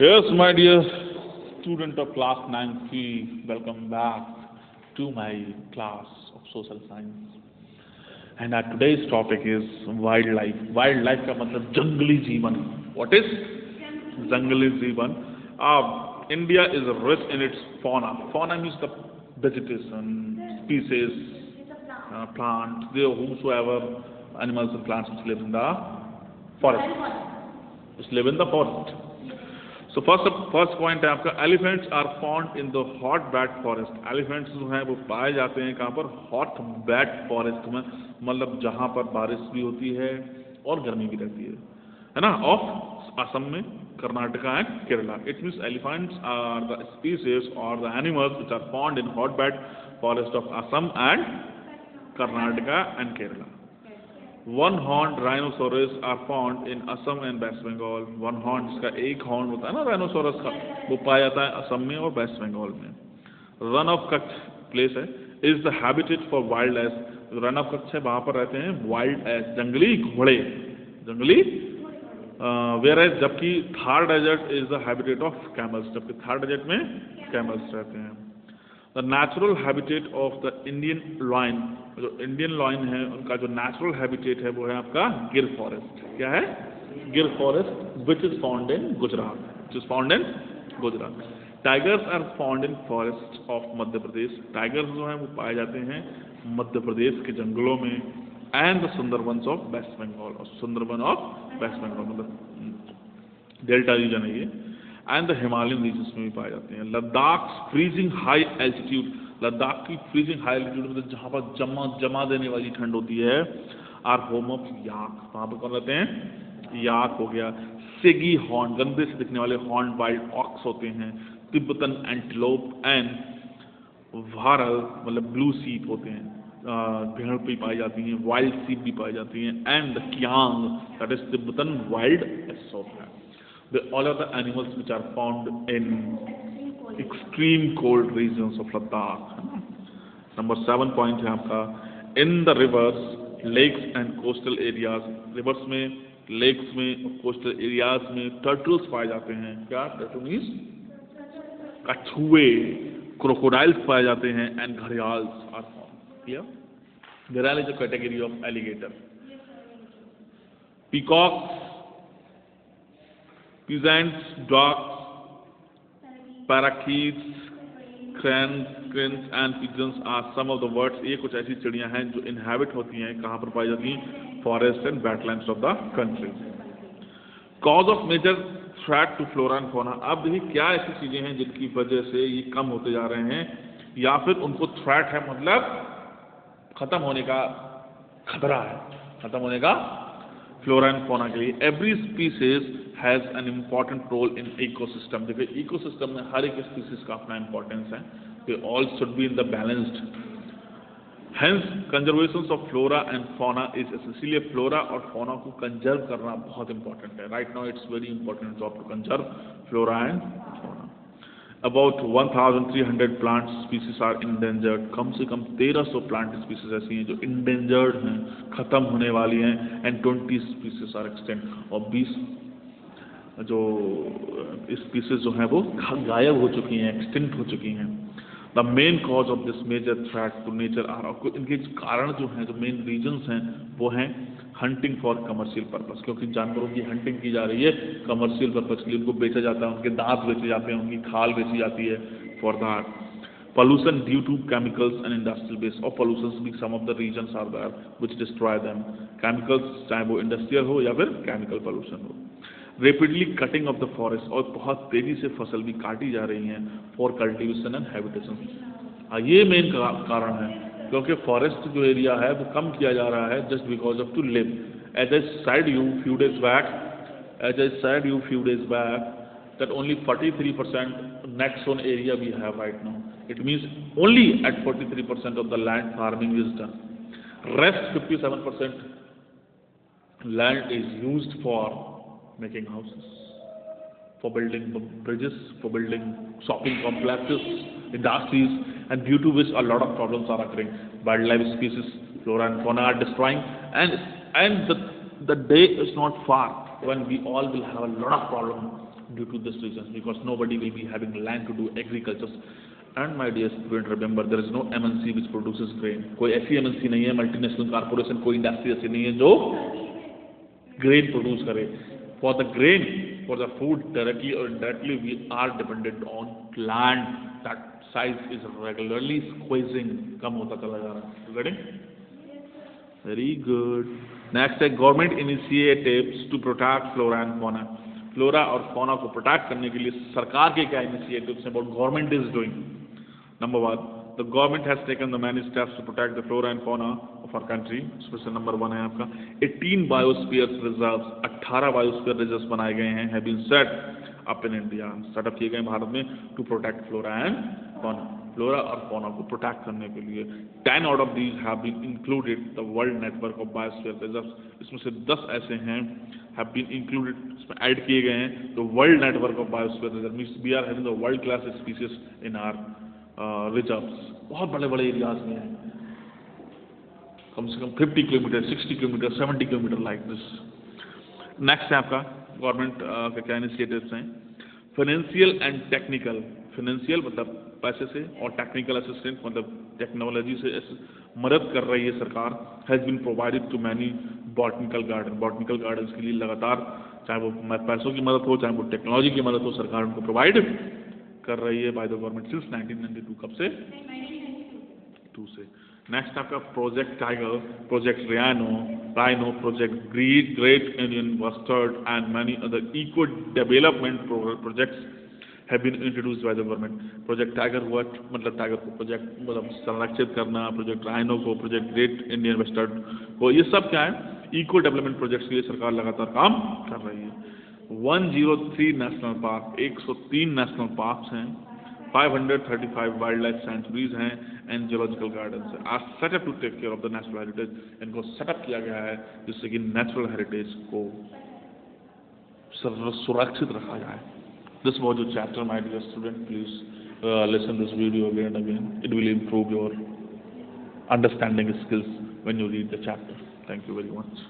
Yes, my dear student of class 9C, welcome back to my class of social science. And our today's topic is wildlife. Wildlife का मतलब जंगली जीवन. What is जंगली जीवन? India is rich in its fauna. Fauna means the vegetation, species, plants, whomsoever animals and plants which live in the forest. Which live in the forest. So first point है आपका elephants are found in the hot bat forest. Elephants जो हैं वो पाए जाते हैं कहाँ पर? हॉट बैट फॉरेस्ट में, मतलब जहाँ पर बारिश भी होती है और गर्मी भी रहती है ना, ऑफ असम में, Karnataka and Kerala. It means elephants are the species और the animals which are found in hot bat forest of Assam and Karnataka and Kerala. One horn rhinoceros are found in Assam and West Bengal. One horn, जिसका एक हॉर्न होता है ना राइनोसोरस का, वो पाया जाता है असम में और वेस्ट बंगाल में. रन ऑफ कच्छ प्लेस है, is the habitat for wild ass. Run of Kutch है, वहाँ पर रहते हैं वाइल्ड एस, जंगली घोड़े, जंगली. वेयर एज जबकि Thar desert is the habitat of camels, जबकि थार डेजर्ट में कैमल्स रहते हैं. The natural habitat of the Indian lion, जो इंडियन लॉयन है उनका जो नेचुरल हैबिटेट है वो है आपका गिर फॉरेस्ट. क्या है? Gir forest which is found in Gujarat, which is found in Gujarat. Tigers are found in forest of Madhya Pradesh. Tigers जो हैं वो पाए जाते हैं मध्य प्रदेश के जंगलों में. And the Sundarbans of West Bengal, और सुंदरबन ऑफ वेस्ट बंगाल मतलब डेल्टा रीजन है ये. एंड द हिमालयन रीजन्स में भी पाए जाते हैं. Ladakh freezing high altitude, Ladakh की फ्रीजिंग हाई एल्टीट्यूड मतलब जहाँ पर जमा देने वाली ठंड होती है. आर होम ऑफ याक, वहाँ पर कौन रहते हैं? याक हो गया. सेगी हॉर्न, गंदे से दिखने वाले हॉर्न वाइल्ड ऑक्स होते हैं. तिब्बतन एंटीलोप एंड वारल मतलब ब्लू सीप होते हैं, भेड़ भी पाई जाती हैं. वाइल्ड सीप भी पाई जाती हैं. And the kiang, that is Tibetan wild ass है. All of the animals which are found in extreme cold regions of Ladakh. Number 7 point है आपका, in the rivers, lakes and coastal areas. rivers में, lakes में, coastal areas में turtles पाए जाते हैं. क्या turtle means? कछुए, crocodiles पाए जाते हैं and gharials are found. Clear? घड़ियाल is a category of alligator. Peacocks, peasants, ducks, parakeets, cranes and pigeons are some of the birds. ये कुछ ऐसी चिड़ियाँ हैं जो inhabit होती हैं, कहाँ पर पाई जाती हैं? Forests and wetlands of the country. Cause of major threat to flora and fauna. अब देखिए क्या ऐसी चीज़ें हैं जिनकी वजह से ये कम होते जा रहे हैं या फिर उनको threat है, मतलब खत्म होने का खतरा है, खत्म होने का फ्लोरा एंड फोना के लिए. Every species has an important role in ecosystem. देखिए इकोसिस्टम में हर एक स्पीसीज का अपना इंपॉर्टेंस है. They all should be in the balanced. Hence conservation of flora and fauna is, इसीलिए फ्लोरा और फोना को कंजर्व करना बहुत इंपॉर्टेंट है. Right now it's very important job to conserve flora and fauna. About 1300 plant species are endangered. कम से कम 1300 plant species ऐसी हैं जो इंडेंजर्ड हैं, ख़त्म होने वाली हैं. एंड 20 स्पीसीज आर एक्सटेंट, और 20 जो स्पीसीज जो हैं वो गायब हो चुकी हैं, एक्सटिंक्ट हो चुकी हैं. The main cause of this major threat to nature are, इनके कारण जो हैं, जो मेन रीजन्स हैं वो हैं हंटिंग फॉर कमर्शियल पर्पस, क्योंकि जानवरों की हंटिंग की जा रही है कमर्शियल पर्पस के लिए. उनको बेचा जाता है, उनके दांत बेचे जाते हैं, उनकी खाल बेची जाती है for that. Pollution due to chemicals and industrial base, और पोल्यूशन भी some of the reasons are there which destroy them. Chemicals, चाहे वो इंडस्ट्रियल हो या फिर केमिकल पोल्यूशन हो. Rapidly cutting of the forest, और बहुत तेजी से फसल भी काटी जा रही हैं फॉर कल्टिवेशन एंड हैबिटेशन. ये मेन कारण है, क्योंकि फॉरेस्ट जो एरिया है वो कम किया जा रहा है just because of to live. As I said you few days back that only 43% net sown area we have right now. It means only at 43% of the land farming is done. Rest 57% land is used for making houses, for building bridges, for building shopping complexes, industries, and due to which a lot of problems are occurring. Wildlife species, flora and fauna are destroying, and the day is not far when we all will have a lot of problems due to this reason, because nobody will be having land to do agriculture. And my dear student, remember there is no MNC which produces grain. कोई ऐसी MNC नहीं है, multinational corporation, कोई industry ऐसी नहीं है जो grain produce करे. For the grain, for the food, directly or indirectly, we are dependent on land. That size is regularly squeezing, कम होता चला जा रहा है. Getting? Very good. Next है government initiatives to protect flora and fauna. Flora और fauna को protect करने के लिए सरकार के क्या इनिशिएटिव्स हैं, what government is doing. Number 1, the government has taken the many steps to protect the flora and fauna of our country. इसमें से नंबर 1 है आपका 18 बायोस्फीयर रिजर्व्स. 18 बायोस्फीयर रिजर्व्स बनाए गए हैं, have been set up in India, setup किए गए भारत में to protect flora and fauna. Flora और फौना को प्रोटेक्ट करने के लिए 10 out of these have been included the world network of biosphere reserves. इसमें से 10 ऐसे हैं have been included, इसमें ऐड किए गए हैं. तो world network of biosphere reserve means we are having the world class species in our reserves. बहुत बड़े बड़े एरियाज में है, कम से कम 50 kilometre, 60 kilometre, 70 kilometre like this. Next है आपका गवर्नमेंट का क्या इनिशिएटिव्स हैं. Financial and technical. फाइनेंशियल मतलब पैसे से, और टेक्निकल असिस्टेंट मतलब टेक्नोलॉजी से मदद कर रही है सरकार. Has been provided to many botanical garden. Botanical gardens के लिए लगातार, चाहे वो पैसों की मदद हो, चाहे वो टेक्नोलॉजी की मदद हो, सरकार उनको प्रोवाइड कर रही है बाय द गवर्नमेंट सिंस 1992. कब से? 2 से. नेक्स्ट आपका Project Tiger, Project Rhino, Project Great Indian Bustard and many other eco development projects have been introduced by the government. Project Tiger हुआ मतलब टाइगर को प्रोजेक्ट मतलब संरक्षित करना, प्रोजेक्ट राइनो को, प्रोजेक्ट ग्रेट इंडियन वेस्टर्न को, ये सब क्या है इको डेवलपमेंट प्रोजेक्ट्स के लिए सरकार लगातार काम कर रही है. 103 नेशनल पार्क, 103 नेशनल पार्क्स हैं, 535 वाइल्ड लाइफ सेंचुरीज हैं एंड जियोलॉजिकल गार्डन्स हैं. आज setup to take care of the natural heritage. इनको सेटअप किया गया है जिससे कि नेचुरल हेरिटेज को सुरक्षित रखा जाए. This was your chapter, my dear student. Please listen this video again and again. It will improve your understanding skills when you read the chapter. Thank you very much.